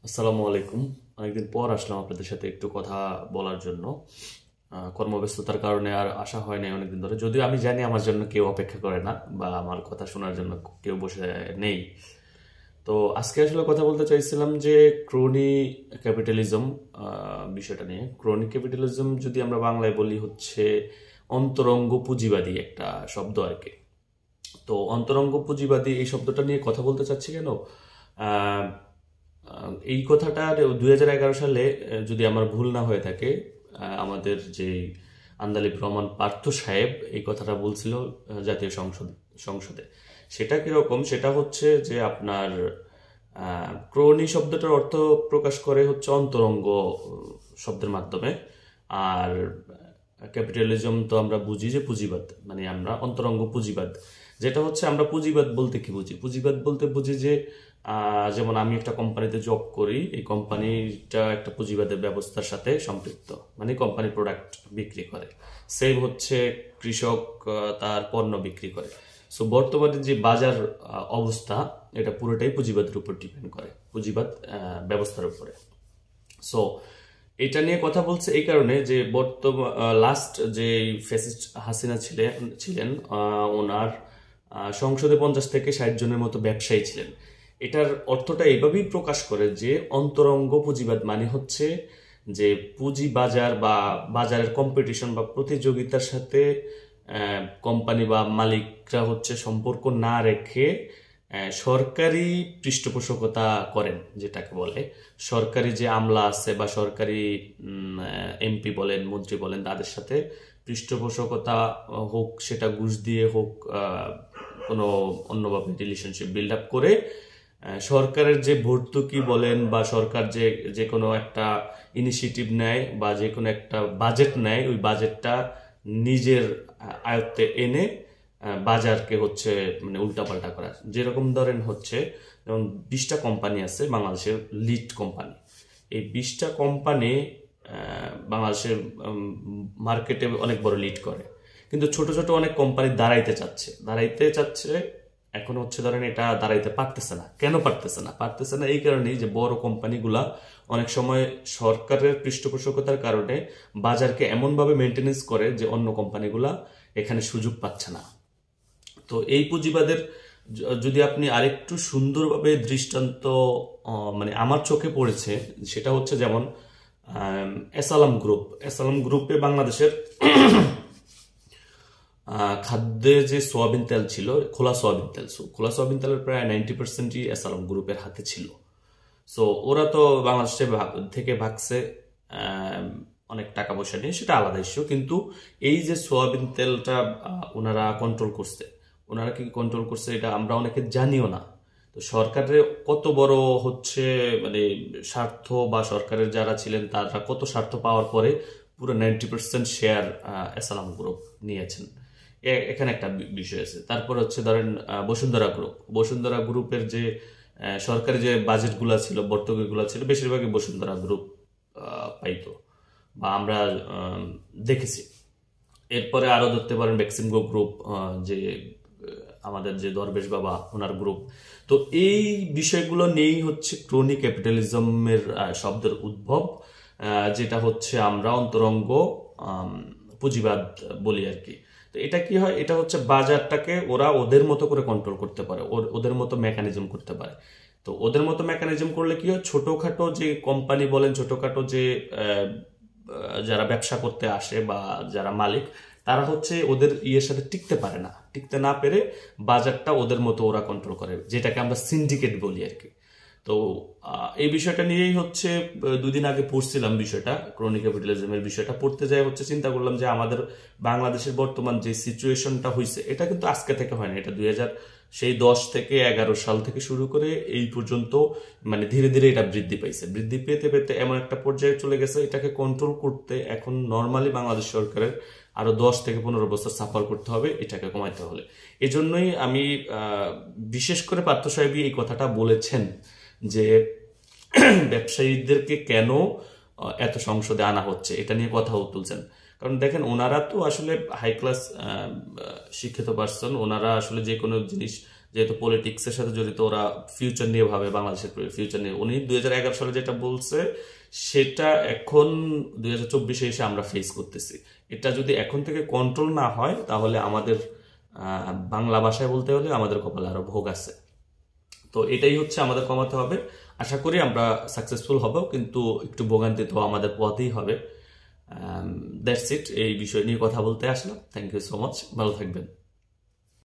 আসসালামু আলাইকুম। অনেকদিন পর আসলাম আপনাদের সাথে একটু কথা বলার জন্য। কর্মব্যস্ততার কারণে আর আসা হয় নাই অনেকদিন ধরে, যদিও আমি জানি আমার জন্য কেউ অপেক্ষা করে না বা আমার কথা শোনার জন্য কেউ বসে নেই। তো আজকে আসলে কথা বলতে চাইছিলাম যে ক্রোনি ক্যাপিটালিজম বিষয়টা নিয়ে। ক্রোনি ক্যাপিটালিজম যদি আমরা বাংলায় বলি হচ্ছে অন্তরঙ্গ পুঁজিবাদী একটা শব্দ আর কি। তো অন্তরঙ্গ পুঁজিবাদী এই শব্দটা নিয়ে কথা বলতে চাচ্ছি কেন, আহ, এই কথাটা 2011 সালে, যদি আমার ভুল না হয়ে থাকে, আমাদের যে আন্দালিব রহমান পার্থ সাহেব এই কথাটা বলছিল জাতীয় সংসদে। সেটা কিরকম, সেটা হচ্ছে যে আপনার ক্রোনি শব্দটার অর্থ প্রকাশ করে হচ্ছে অন্তরঙ্গ শব্দের মাধ্যমে। আর ক্যাপিটালিজম তো আমরা বুঝি যে পুঁজিবাদ, মানে আমরা অন্তরঙ্গ পুঁজিবাদ, যেটা হচ্ছে আমরা পুঁজিবাদ বলতে কি বুঝি। পুঁজিবাদ বলতে বুঝি যে যেমন আমি একটা কোম্পানিতে জব করি, এই কোম্পানিটা একটা পুঁজিবাদের ব্যবস্থার সাথে সম্পৃক্ত, মানে কোম্পানি প্রোডাক্ট বিক্রি করে। সেম হচ্ছে কৃষক তার পণ্য বিক্রি করে। সো বর্তমানে যে বাজার অবস্থা, এটা পুরোটাই পুঁজিবাদের উপর ডিপেন্ড করে, পুঁজিবাদ ব্যবস্থার উপরে। সো এটা নিয়ে কথা বলছে এই কারণে যে বর্তমান লাস্ট যে ফ্যাসিস্ট হাসিনা ছিলেন ওনার সংসদে 50 থেকে 60 জনের মতো ব্যবসায়ী ছিলেন। এটার অর্থটা এইভাবেই প্রকাশ করে যে অন্তরঙ্গ পুঁজিবাদ মানে হচ্ছে যে পুঁজি বাজার বা বাজারের কম্পিটিশন বা প্রতিযোগিতার সাথে কোম্পানি বা মালিকরা হচ্ছে সম্পর্ক না রেখে সরকারি পৃষ্ঠপোষকতা করেন, যেটাকে বলে সরকারি যে আমলা আছে বা সরকারি এমপি বলেন, মন্ত্রী বলেন, তাদের সাথে পৃষ্ঠপোষকতা হোক, সেটা ঘুষ দিয়ে হোক, কোনো অন্যভাবে রিলেশনশিপ বিল্ড আপ করে সরকারের যে ভর্তুকি বলেন বা সরকার যে যে কোনো একটা ইনিশিয়েটিভ নেয় বা যে কোনো একটা বাজেট নেয়, ওই বাজেটটা নিজের আয়ত্তে এনে বাজারকে হচ্ছে মানে উল্টাপাল্টা করা। যেরকম ধরেন হচ্ছে যেমন 20টা কোম্পানি আছে বাংলাদেশের লিড কোম্পানি। এই 20টা কোম্পানি বাংলাদেশের মার্কেটে অনেক বড় লিড করে, কিন্তু ছোট ছোট অনেক কোম্পানি দাঁড়াইতে চাচ্ছে। এখন হচ্ছে ধরেন এটা দাঁড়াইতে পারতেছে না। কেন পারতেছে না এই কারণেই যে বড় কোম্পানিগুলা অনেক সময় সরকারের পৃষ্ঠপোষকতার কারণে বাজারকে এমনভাবে মেনটেনেন্স করে যে অন্য কোম্পানিগুলা এখানে সুযোগ পাচ্ছে না। তো এই পুঁজিবাদের যদি আপনি আরেকটু সুন্দরভাবে দৃষ্টান্ত মানে আমার চোখে পড়েছে, সেটা হচ্ছে যেমন এসালাম গ্রুপে বাংলাদেশের খাদ্যে যে সোয়াবিন তেল ছিল, খোলা সোয়াবিন তেলের প্রায় 90%ই এসালাম গ্রুপের হাতে ছিল। সো ওরা তো বাংলাদেশে থেকে ভাগছে অনেক টাকা পয়সা নিয়ে, সেটা আলাদা ইস্যু। কিন্তু এই যে সোয়াবিন তেলটা ওনারা কি কন্ট্রোল করছে এটা আমরা অনেকে জানিও না। তো সরকারের কত বড় হচ্ছে মানে স্বার্থ, বা সরকারের যারা ছিলেন তারা কত স্বার্থ পাওয়ার পরে পুরো 90% শেয়ার এসালাম গ্রুপ নিয়েছেন। এখানে একটা বিষয় আছে। তারপর হচ্ছে ধরেন বসুন্ধরা গ্রুপের যে সরকারি যে বাজেটগুলো ছিল, ভর্তুকিগুলো ছিল, বেশিরভাগই বসুন্ধরা গ্রুপ পাইতো বা আমরা দেখেছি। এরপরে আরো ধরতে পারেন বেক্সিমকো গ্রুপ, যে আমাদের যে দরবেশ বাবা ওনার গ্রুপ। তো এই বিষয়গুলো নিয়েই হচ্ছে ক্রোনি ক্যাপিটালিজমের শব্দের উদ্ভব, যেটা হচ্ছে আমরা অন্তরঙ্গ পুঁজিবাদ বলি আর কি। তো এটা কি হয়, এটা হচ্ছে বাজারটাকে ওরা ওদের মতো করে কন্ট্রোল করতে পারে, ওদের মতো মেকানিজম করতে পারে। তো ওদের মতো মেকানিজম করলে কি হয়, ছোটখাটো যে কোম্পানি বলেন, ছোটখাটো যে যারা ব্যবসা করতে আসে বা যারা মালিক, তারা হচ্ছে ওদের ইয়ের সাথে টিকতে না পেরে বাজারটা ওদের মতো ওরা কন্ট্রোল করে, যেটাকে আমরা সিন্ডিকেট বলি আর কি। তো এই বিষয়টা নিয়েই হচ্ছে 2 দিন আগে পড়ছিলাম বিষয়টা, ক্রোনি ক্যাপিটালিজমের বিষয়টা পড়তে যাই হচ্ছে চিন্তা করলাম যে আমাদের বাংলাদেশের বর্তমান যে সিচুয়েশনটা হয়েছে, এটা কিন্তু আজকে থেকে হয় না। এটা 2010 থেকে 11 সাল থেকে শুরু করে এই পর্যন্ত মানে ধীরে ধীরে এটা বৃদ্ধি পেতে পেতে এমন একটা পর্যায়ে চলে গেছে, এটাকে কন্ট্রোল করতে এখন নর্মালি বাংলাদেশ সরকারের আরো 10 থেকে 15 বছর সাফার করতে হবে এটাকে কমাইতে হলে। এজন্যই আমি বিশেষ করে পার্থ সাহেবই এই কথাটা বলেছেন যে ব্যবসায়ীদেরকে কেন এত সংসদে আনা হচ্ছে, এটা নিয়ে কথাও তুলছেন। কারণ দেখেন, ওনারা তো আসলে হাই ক্লাস শিক্ষিত পার্সন, ওনারা আসলে যে কোনো জিনিস যেহেতু পলিটিক্সের সাথে জড়িত, ওরা ফিউচার নিয়ে ভাবে, বাংলাদেশের ফিউচার নিয়ে। উনি 2011 সালে যেটা বলছে সেটা এখন 2024-এ এসে আমরা ফেস করতেছি। এটা যদি এখন থেকে কন্ট্রোল না হয় তাহলে আমাদের বাংলা ভাষায় বলতে হলে আমাদের কপালে আরো ভোগ আছে। তো এটাই হচ্ছে আমাদের কমাতে হবে। আশা করি আমরা সাকসেসফুল হব, কিন্তু একটু ভোগান্তি তো আমাদের পথেই হবে। দ্যাটস ইট, এই বিষয় নিয়ে কথা বলতে আসলাম। থ্যাংক ইউ সো মাচ, ভালো থাকবেন।